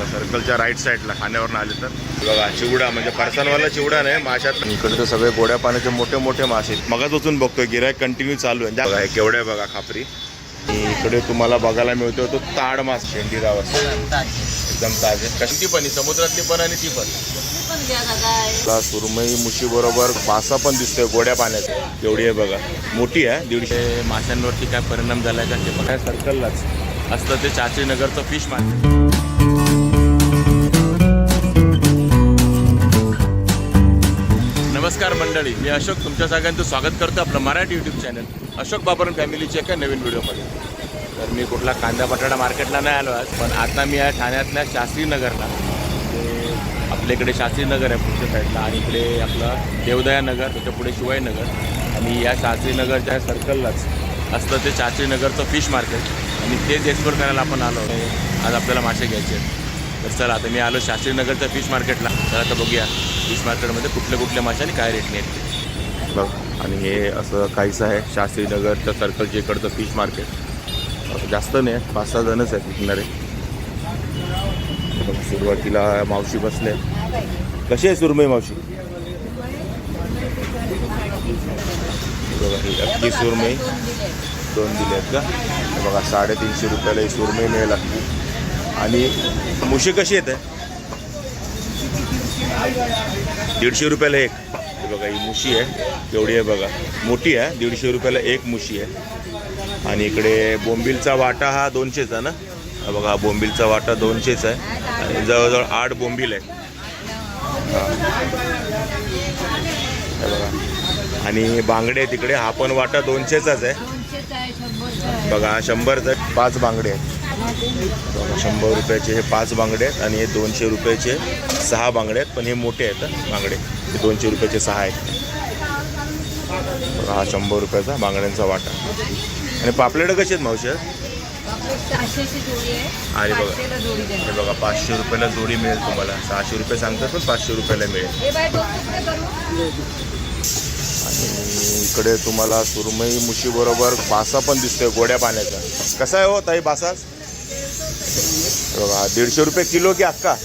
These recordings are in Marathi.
बघा सर्कलच्या राईट साईडला खाण्यावरून आले तर बघा चिवडा म्हणजे फरसाणवाला चिवडा नाही माशात. इकडे तर सगळे गोड्या पाण्याचे मोठे मोठे मासे मगाच उचून बघतोय गिरायक कंटिन्यू चालू आहे. बघा हे केवढे बघा खापरी. इकडे तुम्हाला बघायला मिळतो तो ताड मास शेंडी गावात एकदम ताजे. कशी पण समुद्रातली पण आणि ती पण सुरमई मुशी बरोबर मासा पण दिसतोय गोड्या पाण्याचा. एवढी आहे बघा मोठी आहे 150. माशांवरती काय परिणाम झालाय का ते पण सर्कललाच असतं ते चाचीनगरचं फिश मार्केट. नमस्कार मंडळी, मी अशोक तुमच्या सगळ्यांचं स्वागत करतो आपलं मराठी यूट्यूब चॅनल अशोक बाबरन फॅमिलीच्या एका नवीन व्हिडिओमध्ये. तर मी कुठला कांदा बटाटा मार्केटला नाही आलो आज, पण आता मी आहे ठाण्यातल्या शास्त्रीनगरला. आपल्या इकडे शास्त्रीनगर आहे पुढच्या साईडला आणि इकडे आपलं देवदयानगर, त्याच्या पुढे शिवाईनगर आणि या शास्त्रीनगरच्या सर्कललाच असतं ते चाचीनगरचं फिश मार्केट आणि तेच एक्सप्लोर करायला आपण आलो. आज आपल्याला मासे घ्यायचे आहेत. तर चला आता मी आलो शास्त्रीनगरच्या फिश मार्केटला. तर आता बघूया फिश मार्केटमध्ये कुठल्या मासे आणि काय रेटने आहेत बघ. आणि हे असं काहीचं आहे शास्त्रीनगरच्या सर्कलच्या इकडचं फिश मार्केट. जास्त नाही, 5-6 जणच आहेत विकणारे. सुरुवातीला मावशी बसले. कशी आहे सुरमई मावशी? बघा ही अख्खी सुरमई 2 दिले आहेत का? बघा 350 रुपयाला ही सुरमई मिळेल लागते. आणि मुशी कशी येते? 150 रुपयाला एक. बघा ही मुशी आहे एवढी आहे बघा, मोठी आहे. 150 रुपयाला एक मुशी आहे. आणि इकडे बोंबिलचा वाटा हा 200चा ना. बघा बोंबिलचा वाटा 200चा आहे आणि जवळजवळ 8 बोंबील आहे. बघा आणि बांगडे तिकडे हा पण वाटा 200चाच आहे. बघा 100चा 5 बांगडे आहेत. बघा 100 रुपयाचे हे 5 बांगडे आहेत आणि हे 200 रुपयाचे 6 बांगडे आहेत. पण हे मोठे आहेत बांगडे, हे 200 रुपयाचे 6 आहेत. बघा हा 100 रुपयाचा बांगड्यांचा वाटा. आणि पापलेटं कशी आहेत मावशी? आणि बघा हे बघा 500 रुपयाला जोडी मिळेल तुम्हाला. 600 रुपये सांगतात पण 500 रुपयाला मिळेल. आणि इकडे तुम्हाला सुरमई मुशी बरोबर बासा पण दिसतोय गोड्या पाण्याचा. कसा आहे हो ताई बासा? बघा 150 रुपये किलो की अक्का?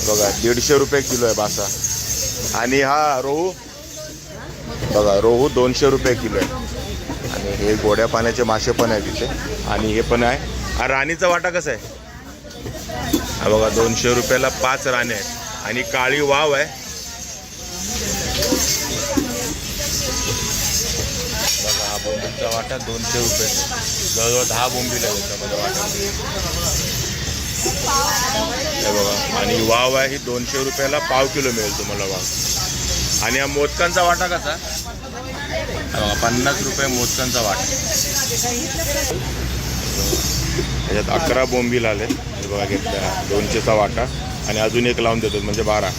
बघा 150 रुपये किलो आहे बासा. आणि हा रोहू बघा रोहू 200 रुपये किलो आहे. आणि हे गोड्या पाण्याचे मासे पण आहे तिथे. आणि हे पण आहे. हा राणीचा वाटा कसा आहे? हा बघा 200 रुपयाला 5 राणे आहेत. आणि काळी वाव आहे बघा. हा बोंबीलचा वाटा 200 रुपये, जवळजवळ 10 बोंबील आहे त्याच्यामध्ये वाटा. हे बघा आणि वाव आहे ही 200 रुपयाला पाव किलो मिळेल तुम्हाला वाव. आणि हा मोदकांचा वाटा कसा? बघा 50 रुपये मोदकांचा वाटा. त्याच्यात 11 बोंबील आले. हे बघा घेतल्या 200चा वाटा आणि अजून एक लावून देतो म्हणजे 12.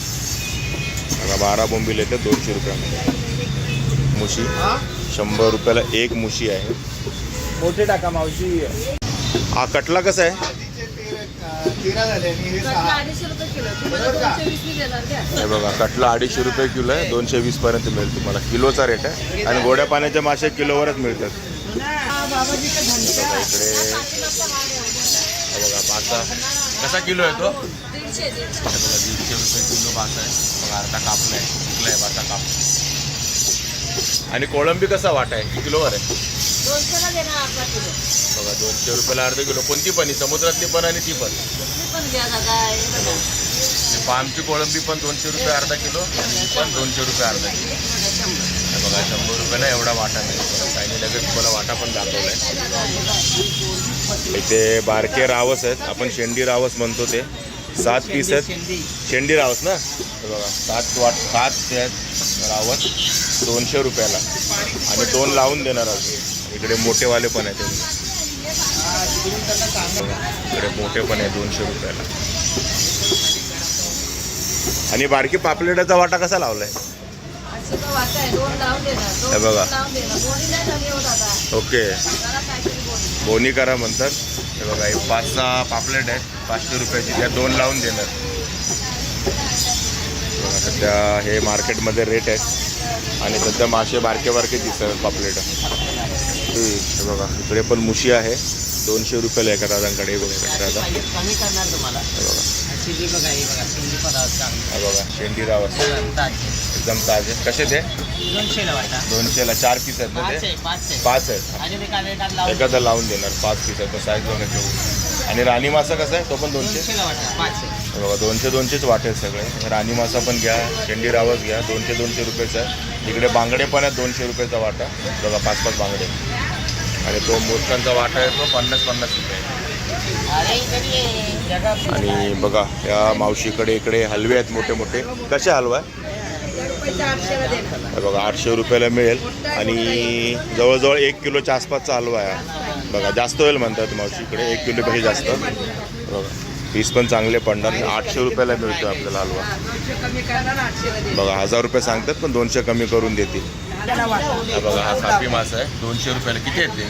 बघा 12 बोंबील येते 200 रुपयामध्ये. मुशी 100 रुपयाला एक मुशी आहे. मोठे टाका मावशी. हा कटला कसा आहे? हे बघा कटला 250 रुपये किलो आहे. 220 पर्यंत मिळेल तुम्हाला. किलोचा रेट आहे. आणि गोड्या पाण्याचे मासे किलोवरच मिळतात. इकडे बघा बासा कसा किलो आहे तो? 150 रुपये किलो बासा आहे. बघा अर्धा कापला आहे, कुठला आहे बासा काप. आणि कोळंबी कसा वाटा आहे? किलोवर आहे. बघा 200 रुपयाला अर्धा किलो. कोणती पण? समुद्रातली पण आणि ती पण. पामची कोळंबी पण 200 रुपये अर्धा किलो आणि पण 200 रुपये अर्धा किलो. बघा 100 रुपयाला एवढा वाटा मिळतो. काही लगेच तुम्हाला वाटा पण दाखवला आहे. इथे बारके रावस आहेत, आपण शेंडी रावस म्हणतो ते. 7 पीस आहेत शेंडी रावस ना. बघा 7 आहेत रावस 200 रुपयाला. आणि 2 लावून देणार अजून. इकडे मोठेवाले पण आहेत. इकडे मोठे पण आहे 200 रुपयाला. आणि बारकी पापलेटाचा वाटा कसा लावलाय? हे बघा ओके बोनी करा म्हणतात. हे बघा हे 5-6 पापलेट आहेत 500 रुपयाची. त्या 2 लावून देणार. बघा सध्या हे मार्केटमध्ये रेट आहेत. आणि सध्या मासे बारके दिसतात पापलेट. हे बघा इकडे पण मुशी आहे 200 रुपयाला एका दादांकडे हे बघा दादा. कमी करणार तुम्हाला. हे बघा शेंडी बघा, हे बघा शेंडी पदार्थ चांगले. हे बघा शेंडी रावस ताजे. एकदम ताजे. कसे ते 200ला वाटा. 200ला 4 पीस आहेत ना पाच ते आहे, 5 आहे. 5 आहेत. अजून एक आले टाक लावून. एखादा लावून देणार 5 पीस आहेत. साईज बघा घेऊ. आणि राणी मासा कसा आहे तो पण 200. 200ला वाटा 5 आहे. हे बघा 200च वाटे आहेत सगळे. राणी मासा पण घ्या, शेंडी रावस घ्या, 200 रुपयाचा आहे. इकडे बांगडे पण आहेत 200 रुपयाचा वाटा. बघा 5 बांगडे. आणि तो मोदकांचा वाटा आहे तो 50 रुपये. अरे इकडे ये. जगा आणि बघा या मावशीकडे इकडे हलवे आहेत मोठे मोठे. कसे हलवा आहे? हे बघा 800 रुपयाला मिळेल. आणि जवळजवळ 1 किलोच्या आसपासचा हलवा आहे. बघा जास्त होईल म्हणतात मावशीकडे, 1 किलोपेक्षा जास्त. बघा पीस पण चांगले पडणार. 800 रुपयाला मिळतो आपल्याला हलवा. बघा 1000 रुपये सांगतात पण 200 कमी करून देतील. हा बघा हा सापी मासा आहे 200 रुपयाला. किती आहेत ते?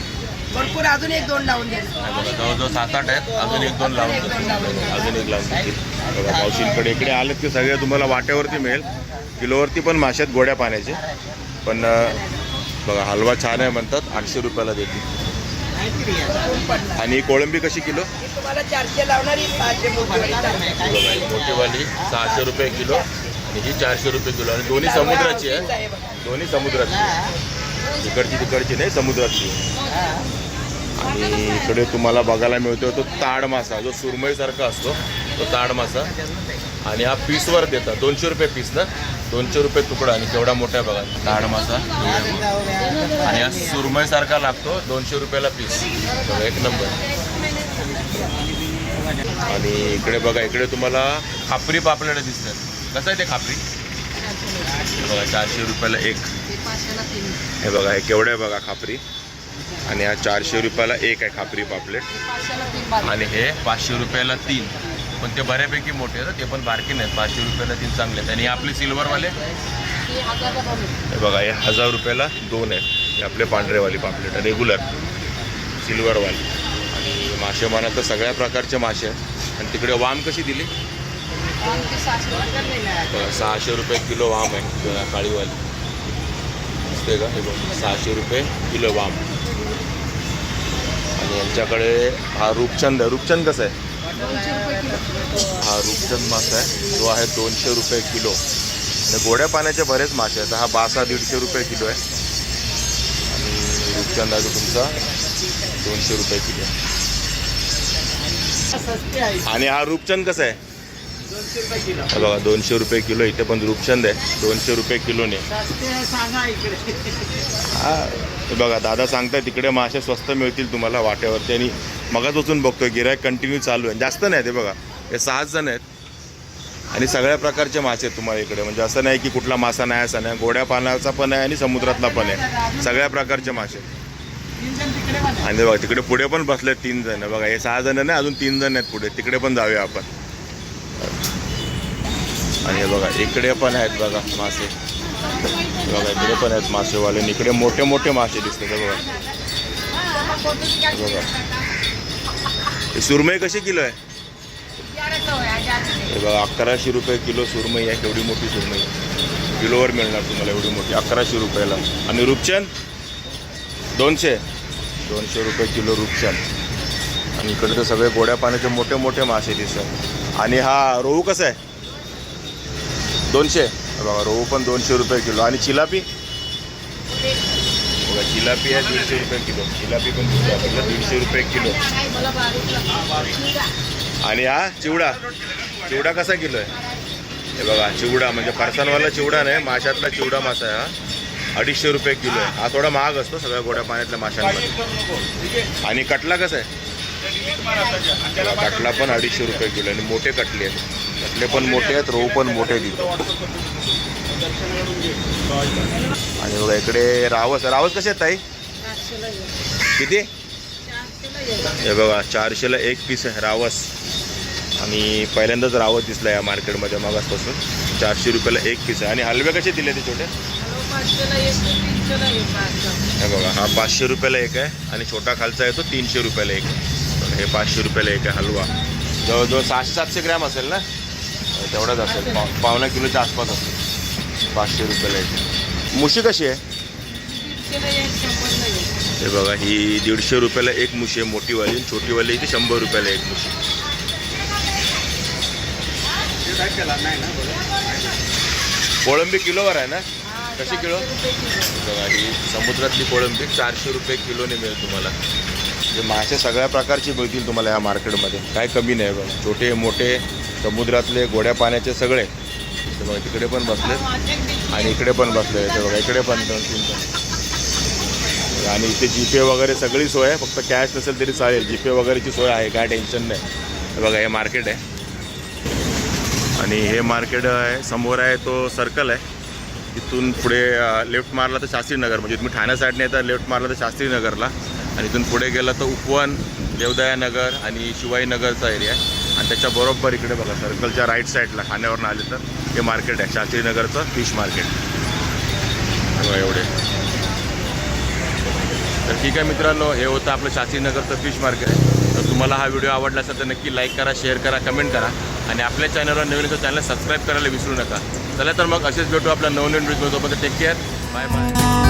भरपूर अजून 1-2 लावून द्या. हा बघा जवळजवळ 7-8 आहेत. अजून 1-2 लावून देतील. अजून 1 लावून देतील. बघा मावशींकडे इकडे आलेत की सगळे तुम्हाला वाट्यावरती मिळेल. किलोवरती पण मासे आहेत गोड्या पाण्याचे. पण बघा हलवा छान आहे म्हणतात. 800 रुपयाला देतील. आणि कोळंबी कशी किलो? तुम्हाला 400 लावणार, ही 500 मोठी. बघा ही मोठीवाली 600 रुपये किलो आणि ही 400 रुपये किलो. आणि दोन्ही समुद्राची आहे. दोन्ही समुद्राची आहे. तिकडची नाही समुद्राची. आणि इकडे तुम्हाला बघायला मिळतो तो ताड मासा जो सुरमईसारखा असतो तो ताड मासा. आणि हा पीसवर देतात 200 रुपये पीस ना, 200 रुपये तुकडा. आणि केवढा मोठा आहे बघा ताड मासा. आणि हा सुरमईसारखा लागतो 200 रुपयाला पीस. बघा 1 नंबर. आणि इकडे बघा इकडे तुम्हाला खापरी पापलेट दिसतात. कसं आहे ते खापरी? बघा 400 रुपयाला 1. हे बघा हे केवढं आहे बघा खापरी. आणि हा 400 रुपयाला 1 आहे खापरी पापलेट. आणि हे 500 रुपयाला 3. पण ते बऱ्यापैकी मोठे आहेत, ते पण बारकी नाहीत. 500 रुपयाला 3 चांगले आहेत. आणि आपले सिल्वरवाले हे बघा हे 1000 रुपयाला 2 आहेत. हे आपले पांढरेवाली पापलेट रेग्युलर सिल्वरवाली. आणि मासे म्हणा तर सगळ्या प्रकारचे मासे आहेत. आणि तिकडे वाम कशी दिली? बघा 600 रुपये किलो वाम आहे. बघा काळीवाली दिसते का? हे बघा 600 रुपये किलो वाम. आणि यांच्याकडे हा रूपचंद आहे. रूपचंद कसं आहे? हा रूपचंद मासा आहे तो आहे 200 रुपये किलो. आणि गोड्या पाण्याचे बरेच मासे आहेत. हा बासा 150 रुपये किलो आहे. आणि रूपचंद आहे तो तुमचा 200 रुपये किलो. आणि हा रूपचंद कसा आहे? 200 रुपये किलो. हा बघा 200 रुपये किलो. इथे पण रूपचंद आहे 200 रुपये किलोने. सांगा इकडे. हा हे बघा दादा सांगताय तिकडे मासे स्वस्त मिळतील तुम्हाला वाट्यावरती. आणि मगाच वाचून बघतोय गिऱ्हाईक कंटिन्यू चालू आहे. जास्त नाही ते बघा हे 6 जण आहेत. आणि सगळ्या प्रकारचे मासे आहेत तुम्हाला इकडे. म्हणजे असं नाही की कुठला मासा नाही असा नाही. गोड्या पाण्याचा पण आहे आणि समुद्रातला पण आहे. सगळ्या प्रकारचे मासे. आणि बघा तिकडे पुढे पण बसले 3 जण. बघा हे 6 जण नाही अजून 3 जण आहेत पुढे. तिकडे पण जाऊया आपण. आणि हे बघा इकडे पण आहेत बघा मासे. बघा इकडे पण आहेत मासेवाले. आणि इकडे मोठे मोठे मासे दिसतात बघा. बघा हे सुरमई कशी किलो आहे? हे बघा 1100 रुपये किलो सुरमई आहे. केवढी मोठी सुरमई किलोवर मिळणार तुम्हाला एवढी मोठी 1100 रुपयाला. आणि रूपचंद 200 रुपये किलो रूपचंद. आणि इकडे तर सगळे गोड्या पाण्याचे मोठे मोठे मासे दिसतात. आणि हा रोहू कसा आहे? 200. बघा रोहू पण 200 रुपये किलो. आणि चिलापी बघा चिलापी आहे 150 रुपये किलो. चिलापी पण दिसते आपल्याला 150 रुपये किलो. आणि हा चिवडा कसा किलो आहे? हे बघा चिवडा म्हणजे फरसाणवाला चिवडा नाही, माशातला चिवडा मासा आहे हा. 250 रुपये किलो आहे. हा थोडा महाग असतो सगळ्या गोड्या पाण्यातल्या माशांमध्ये. आणि कटला कसा आहे? कटला पण 250 रुपये किलो. आणि मोठे कटले आहेत. कटले पण मोठे आहेत, रोहू पण मोठे तिथे. आणि बघा इकडे रावस कसे आहेत ताई? किती? हे बघा 400ला 1 पीस आहे रावस. आणि पहिल्यांदाच रावस दिसला या मार्केटमध्ये मागासपासून. 400 रुपयाला 1 पीस आहे. आणि हलवे कसे दिले ते छोटे? हे बघा हा 500 रुपयाला 1 आहे. आणि छोटा खालचा आहे तो 300 रुपयाला 1 आहे. हे 500 रुपयाला 1 आहे हलवा. जवळजवळ 600-700 ग्रॅम असेल ना, तेवढाच असेल. पावणा किलोच्या आसपास असेल. 500 रुपयाला 1. मुशी कशी आहे? हे बघा ही 150 रुपयाला एक मुशी आहे मोठीवाली, छोटीवाली इथे 100 रुपयाला एक मुशी. कोळंबी किलोवर आहे ना, कशी किलो? बघा ही समुद्रातली कोळंबी 400 रुपये किलोने मिळेल तुम्हाला. जे मासे सगळ्या प्रकारचे मिळतील तुम्हाला या मार्केटमध्ये, काय कमी नाही बघा. छोटे मोठे समुद्रातले गोड्या पाण्याचे सगळे. ते बघा तिकडे पण बसले आणि इकडे पण बसले. ते बघा इकडे पण 2-3 जण. आणि इथे जीपे वगैरे सगळी सोय आहे, फक्त कॅश नसेल तरी चालेल. जीपे वगैरेची सोय आहे, काय टेन्शन नाही. हे बघा हे मार्केट आहे आणि हे मार्केट आहे समोर आहे तो सर्कल आहे. इथून पुढे लेफ्ट मारला तर शास्त्रीनगर, म्हणजे तुम्ही ठाण्या साईडने येता लेफ्ट मारला तर शास्त्रीनगरला, आणि इथून पुढे गेला तर उपवन, देवदयानगर आणि शिवाईनगरचा एरिया आहे. आणि त्याच्याबरोबर इकडे बघा सर्कलच्या राईट साईडला ठाण्यावरून आले तर हे मार्केट आहे शास्त्रीनगरचं फिश मार्केट. बघा एवढे. तर ठीक आहे मित्रांनो, हे होतं आपलं शास्त्रीनगरचं फिश मार्केट आहे. तर तुम्हाला हा व्हिडिओ आवडला असेल तर नक्की लाईक करा, शेअर करा, कमेंट करा आणि आपल्या चॅनलवर नवीन चॅनल सबस्क्राईब करायला विसरू नका. चला तर मग असेच भेटू आपल्या नवीन व्हिडिओ. तोपर्यंत टेक केअर, बाय बाय.